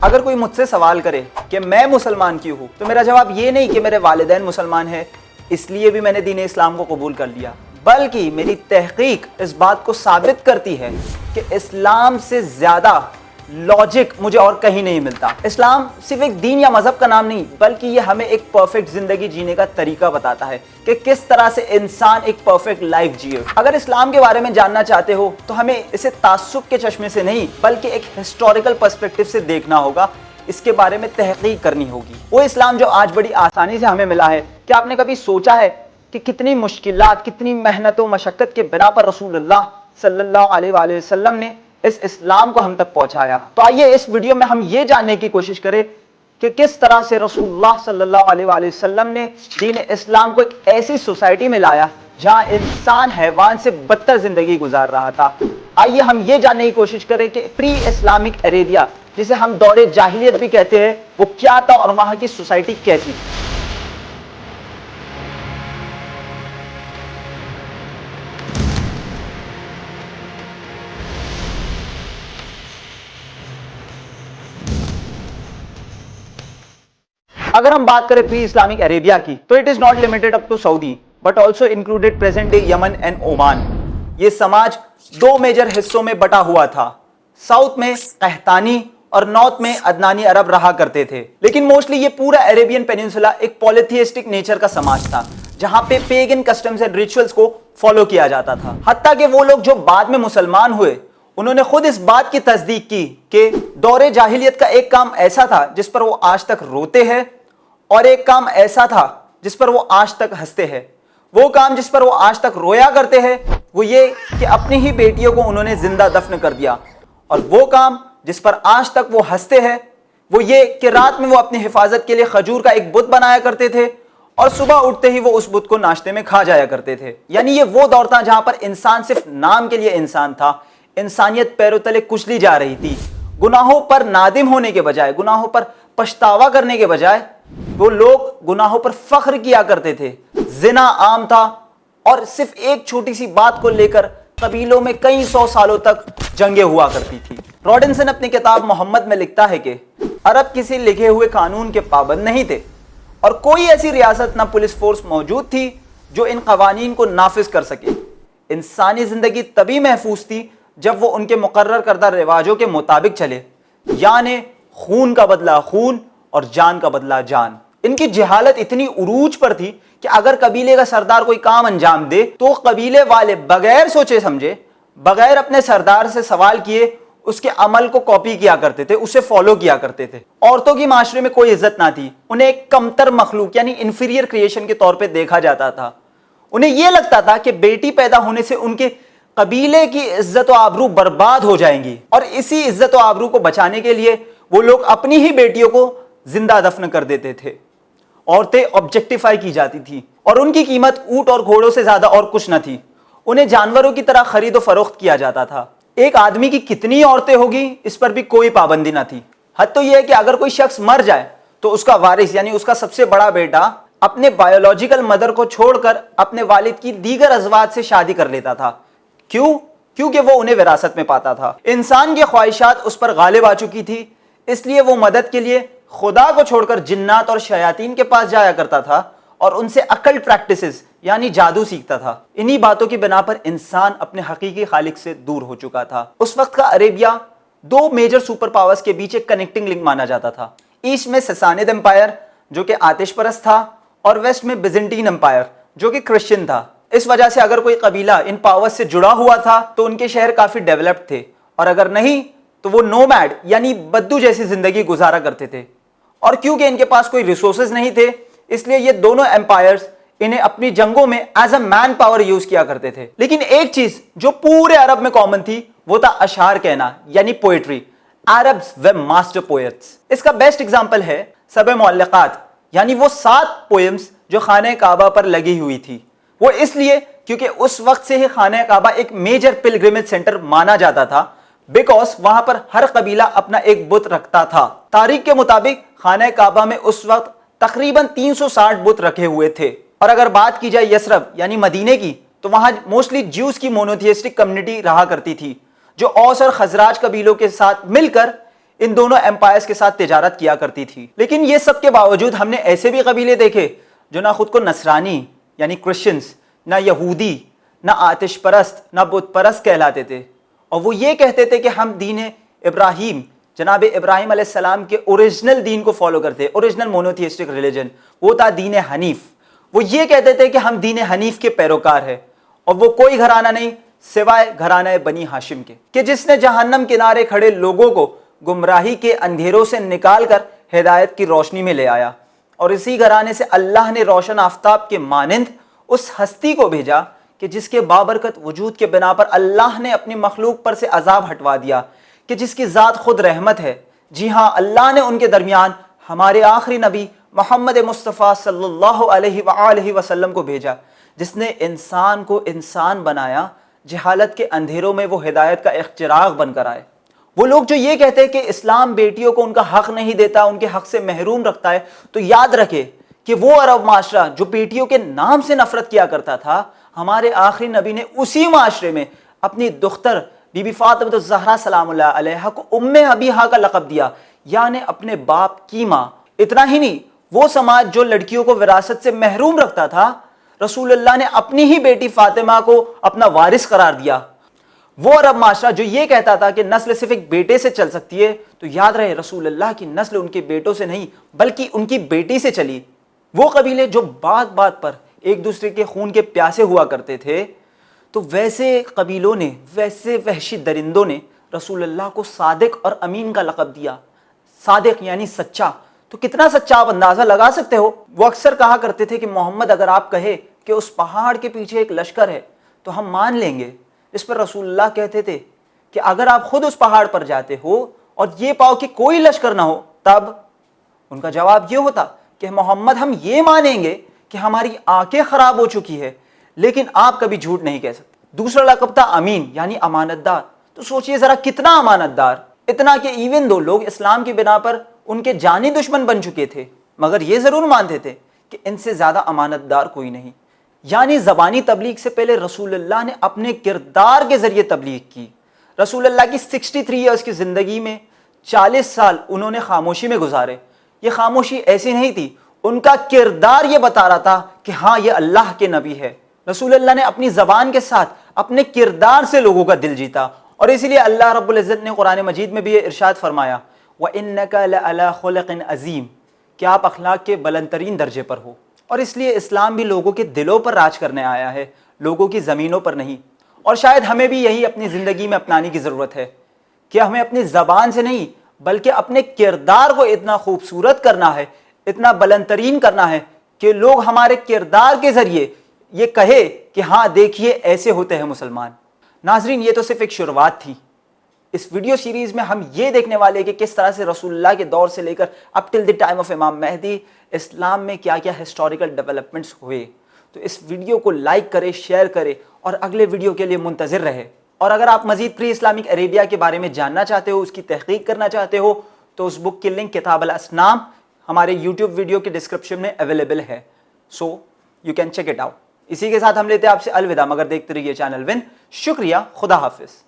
اگر کوئی مجھ سے سوال کرے کہ میں مسلمان کیوں ہوں تو میرا جواب یہ نہیں کہ میرے والدین مسلمان ہیں اس لیے بھی میں نے دین اسلام کو قبول کر لیا، بلکہ میری تحقیق اس بات کو ثابت کرتی ہے کہ اسلام سے زیادہ لاجک مجھے اور کہیں نہیں ملتا۔ اسلام صرف ایک دین یا مذہب کا نام نہیں بلکہ یہ ہمیں ایک پرفیکٹ زندگی جینے کا طریقہ بتاتا ہے کہ کس طرح سے انسان ایک پرفیکٹ لائف جیے۔ اگر اسلام کے بارے میں جاننا چاہتے ہو تو ہمیں اسے تعصب کے چشمے سے نہیں بلکہ ایک ہسٹوریکل پرسپیکٹو سے دیکھنا ہوگا، اس کے بارے میں تحقیق کرنی ہوگی۔ وہ اسلام جو آج بڑی آسانی سے ہمیں ملا ہے، کیا آپ نے کبھی سوچا ہے کہ کتنی مشکلات، کتنی محنت و مشقت کے بنا پر رسول اللہ صلی اللہ علیہ وآلہ وسلم نے اس اسلام کو ہم تک پہنچایا؟ تو آئیے اس ویڈیو میں ہم یہ جاننے کی کوشش کریں کہ کس طرح سے رسول اللہ صلی اللہ علیہ وآلہ وسلم نے دین اسلام کو ایک ایسی سوسائٹی میں لایا جہاں انسان حیوان سے بدتر زندگی گزار رہا تھا۔ آئیے ہم یہ جاننے کی کوشش کریں کہ پری اسلامک ایریا، جسے ہم دور جاہلیت بھی کہتے ہیں، وہ کیا تھا اور وہاں کی سوسائٹی کیسی تھی۔ اگر ہم بات کریں پری اسلامک عربیہ کی تو it is not limited up to Saudi but also included present day Yemen and Oman. یہ سماج دو میجر حصوں میں بٹا ہوا تھا، ساؤتھ میں قحطانی اور نارتھ میں عدنانی عرب رہا کرتے تھے، لیکن موسٹلی یہ پورا عربین پیننسولا ایک پولیتھیسٹک نیچر کا سماج تھا جہاں پہ پیگن کسٹمز اینڈ ریچولز کو فالو کیا جاتا تھا۔ حتیٰ کہ وہ لوگ جو بعد میں مسلمان ہوئے انہوں نے خود اس بات کی تصدیق کی کہ دور جاہلیت کا ایک کام ایسا تھا جس پر وہ آج تک روتے ہیں اور ایک کام ایسا تھا جس پر وہ آج تک ہنستے ہیں۔ وہ کام جس پر وہ آج تک رویا کرتے ہیں وہ یہ کہ اپنی ہی بیٹیوں کو انہوں نے زندہ دفن کر دیا، اور وہ کام جس پر آج تک وہ ہنستے ہیں وہ یہ کہ رات میں وہ اپنی حفاظت کے لیے کھجور کا ایک بت بنایا کرتے تھے اور صبح اٹھتے ہی وہ اس بت کو ناشتے میں کھا جایا کرتے تھے۔ یعنی یہ وہ دور تھا جہاں پر انسان صرف نام کے لیے انسان تھا، انسانیت پیروں تلے کچلی جا رہی تھی۔ گناہوں پر نادم ہونے کے بجائے، گناہوں پر پچھتاوا کرنے کے بجائے وہ لوگ گناہوں پر فخر کیا کرتے تھے۔ زنا عام تھا اور صرف ایک چھوٹی سی بات کو لے کر قبیلوں میں کئی سو سالوں تک جنگیں ہوا کرتی تھی۔ راڈنسن اپنی کتاب محمد میں لکھتا ہے کہ عرب کسی لکھے ہوئے قانون کے پابند نہیں تھے اور کوئی ایسی ریاست نہ پولیس فورس موجود تھی جو ان قوانین کو نافذ کر سکے۔ انسانی زندگی تبھی محفوظ تھی جب وہ ان کے مقرر کردہ رواجوں کے مطابق چلے، یعنی خون کا بدلہ خون اور جان کا بدلہ جان۔ ان کی جہالت اتنی عروج پر تھی کہ اگر قبیلے کا سردار کوئی کام انجام دے تو قبیلے والے بغیر سوچے سمجھے، بغیر اپنے سردار سے سوال کیے اس کے عمل کو کاپی کیا کرتے تھے، اسے فالو کیا کرتے تھے۔ عورتوں کی معاشرے میں کوئی عزت نہ تھی، انہیں ایک کمتر مخلوق یعنی انفیریئر کریشن کے طور پہ دیکھا جاتا تھا۔ انہیں یہ لگتا تھا کہ بیٹی پیدا ہونے سے ان کے قبیلے کی عزت و آبرو برباد ہو جائیں گی، اور اسی عزت و آبرو کو بچانے کے لیے وہ لوگ اپنی ہی بیٹیوں کو زندہ دفن کر دیتے تھے۔ عورتیں آبجیکٹیفائی کی جاتی تھی اور ان کی قیمت اونٹ اور گھوڑوں سے زیادہ اور کچھ نہ تھی۔ انہیں جانوروں کی طرح خرید و فروخت کیا جاتا تھا۔ ایک آدمی کی کتنی عورتیں ہوگی اس پر بھی کوئی پابندی نہ تھی۔ حد تو یہ ہے کہ اگر کوئی شخص مر جائے تو اس کا وارث یعنی اس کا سب سے بڑا بیٹا اپنے بایولوجیکل مدر کو چھوڑ کر اپنے والد کی دیگر ازواج سے شادی کر لیتا تھا۔ کیوں؟ کیونکہ وہ انہیں وراثت میں پاتا تھا۔ انسان کی خواہشات اس پر غالب آ چکی تھی، اس لیے وہ مدد کے لیے خدا کو چھوڑ کر جنات اور شیاطین کے پاس جایا کرتا تھا اور ان سے اکلٹ پریکٹسز یعنی جادو سیکھتا تھا۔ انہی باتوں کی بنا پر انسان اپنے حقیقی خالق سے دور ہو چکا تھا۔ اس وقت کا عربیہ دو میجر سپر پاورز کے بیچ ایک کنیکٹنگ لنک مانا جاتا تھا۔ ایسٹ میں سسانید امپائر جو کہ آتش پرست تھا، اور ویسٹ میں بیزنٹین امپائر جو کہ کرسچن تھا۔ اس وجہ سے اگر کوئی قبیلہ ان پاورز سے جڑا ہوا تھا تو ان کے شہر کافی ڈیولپڈ تھے، اور اگر نہیں تو وہ نومیڈ یعنی بدو جیسی زندگی گزارا کرتے تھے۔ اور کیونکہ ان کے پاس کوئی ریسورسز نہیں تھے اس لیے یہ دونوں امپائرز انہیں اپنی جنگوں میں as a manpower use کیا کرتے تھے۔ لیکن ایک چیز جو پورے عرب میں کامن تھی وہ تھا اشعار کہنا یعنی poetry. Arabs were master poets۔ اس کا بیسٹ ایگزامپل ہے سبع معلقات، یعنی وہ 7 پوئمز جو خانہ کعبہ پر لگی ہوئی تھی۔ وہ اس لیے کیونکہ اس وقت سے ہی خانہ کعبہ ایک میجر پلگرمیج سینٹر مانا جاتا تھا، بیکاز وہاں پر ہر قبیلہ اپنا ایک بت رکھتا تھا۔ تاریخ کے مطابق خانہ کعبہ میں اس وقت تقریباً 360 بت رکھے ہوئے تھے، اور اگر بات کی جائے یثرب یعنی مدینے کی تو وہاں موسٹلی جیوز کی مونوتھیسٹک کمیونٹی رہا کرتی تھی جو اوس اور خزراج قبیلوں کے ساتھ مل کر ان دونوں ایمپائرز کے ساتھ تجارت کیا کرتی تھی. لیکن یہ سب کے باوجود ہم نے ایسے بھی قبیلے دیکھے جو نہ خود کو نصرانی یعنی کرسچنز، نہ یہودی، نہ آتش پرست، نہ بت پرست کہلاتے تھے، اور وہ یہ کہتے تھے کہ ہم دین ابراہیم، جناب ابراہیم علیہ السلام کے اوریجنل دین کو فالو کرتے ہیں. اوریجنل مونوتھیسٹک ریلیجن وہ تھا دین حنیف. وہ یہ کہتے تھے کہ ہم دین حنیف کے پیروکار ہیں، اور وہ کوئی گھرانہ نہیں سوائے گھرانہ بنی ہاشم کے، کہ جس نے جہنم کنارے کھڑے لوگوں کو گمراہی کے اندھیروں سے نکال کر ہدایت کی روشنی میں لے آیا. اور اسی گھرانے سے اللہ نے روشن آفتاب کے مانند اس ہستی کو بھیجا کہ جس کے بابرکت وجود کے بنا پر اللہ نے اپنی مخلوق پر سے عذاب ہٹوا دیا، کہ جس کی ذات خود رحمت ہے. جی ہاں، اللہ نے ان کے درمیان ہمارے آخری نبی محمد مصطفیٰ صلی اللہ علیہ وآلہ وسلم کو بھیجا، جس نے انسان کو انسان بنایا، جہالت کے اندھیروں میں وہ ہدایت کا ایک چراغ بن کر آئے. وہ لوگ جو یہ کہتے ہیں کہ اسلام بیٹیوں کو ان کا حق نہیں دیتا، ان کے حق سے محروم رکھتا ہے، تو یاد رکھے کہ وہ عرب معاشرہ جو بیٹیوں کے نام سے نفرت کیا کرتا تھا، ہمارے آخری نبی نے اسی معاشرے میں اپنی دختر بی بی فاطمہ الزہرا سلام اللہ علیہا کو ام ابیہا کا لقب دیا، یعنی اپنے باپ کی ماں. اتنا ہی نہیں، وہ سماج جو لڑکیوں کو وراثت سے محروم رکھتا تھا، رسول اللہ نے اپنی ہی بیٹی فاطمہ کو اپنا وارث قرار دیا. وہ عرب معاشرہ جو یہ کہتا تھا کہ نسل صرف ایک بیٹے سے چل سکتی ہے، تو یاد رہے رسول اللہ کی نسل ان کے بیٹوں سے نہیں بلکہ ان کی بیٹی سے چلی. وہ قبیلے جو بات بات پر ایک دوسرے کے خون کے پیاسے ہوا کرتے تھے، تو ویسے قبیلوں نے، ویسے وحشی درندوں نے رسول اللہ کو صادق اور امین کا لقب دیا. صادق یعنی سچا. تو کتنا سچا آپ اندازہ لگا سکتے ہو. وہ اکثر کہا کرتے تھے کہ محمد اگر آپ کہے کہ اس پہاڑ کے پیچھے ایک لشکر ہے تو ہم مان لیں گے. اس پر رسول اللہ کہتے تھے کہ اگر آپ خود اس پہاڑ پر جاتے ہو اور یہ پاؤ کہ کوئی لشکر نہ ہو، تب ان کا جواب یہ ہوتا کہ محمد ہم یہ مانیں گے کہ ہماری آنکھیں خراب ہو چکی ہے، لیکن آپ کبھی جھوٹ نہیں کہہ سکتے. دوسرا لقب تھا امین یعنی امانت دار. تو سوچئے ذرا کتنا امانت دار، اتنا کہ ایون دو لوگ اسلام کی بنا پر ان کے جانی دشمن بن چکے تھے، مگر یہ ضرور مانتے تھے کہ ان سے زیادہ امانت دار کوئی نہیں. یعنی زبانی تبلیغ سے پہلے رسول اللہ نے اپنے کردار کے ذریعے تبلیغ کی. رسول اللہ کی 63 ایئرز کی زندگی میں 40 سال انہوں نے خاموشی میں گزارے. یہ خاموشی ایسی نہیں تھی، ان کا کردار یہ بتا رہا تھا کہ ہاں یہ اللہ کے نبی ہے. رسول اللہ نے اپنی زبان کے ساتھ اپنے کردار سے لوگوں کا دل جیتا، اور اسی لیے اللہ رب العزت نے قرآن مجید میں بھی یہ ارشاد فرمایا وَإِنَّكَ لَعَلَىٰ خُلُقٍ عَظِيمٍ، کہ آپ اخلاق کے بلند ترین درجے پر ہو. اور اس لیے اسلام بھی لوگوں کے دلوں پر راج کرنے آیا ہے، لوگوں کی زمینوں پر نہیں. اور شاید ہمیں بھی یہی اپنی زندگی میں اپنانے کی ضرورت ہے کہ ہمیں اپنی زبان سے نہیں بلکہ اپنے کردار کو اتنا خوبصورت کرنا ہے، اتنا بلند ترین کرنا ہے کہ لوگ ہمارے کردار کے ذریعے یہ کہے کہ ہاں دیکھیے ایسے ہوتے ہیں مسلمان. ناظرین، یہ تو صرف ایک شروعات تھی. اس ویڈیو سیریز میں ہم یہ دیکھنے والے کہ کس طرح سے رسول اللہ کے دور سے لے کر اپ ٹل دی ٹائم آف امام مہدی اسلام میں کیا کیا ہسٹوریکل ڈیولپمنٹس ہوئے. تو اس ویڈیو کو لائک کرے، شیئر کرے اور اگلے ویڈیو کے لیے منتظر رہے. اور اگر آپ مزید پری اسلامک عربیہ کے بارے میں جاننا چاہتے ہو، اس کی تحقیق کرنا چاہتے ہو، تو اس بک کی لنک کتاب الاسنام ہمارے یوٹیوب ویڈیو کے ڈسکرپشن میں اویلیبل ہے. So you can check it out. اسی کے ساتھ ہم لیتے ہیں آپ سے الوداع، مگر دیکھتے رہیے چینل ون. شکریہ، خدا حافظ.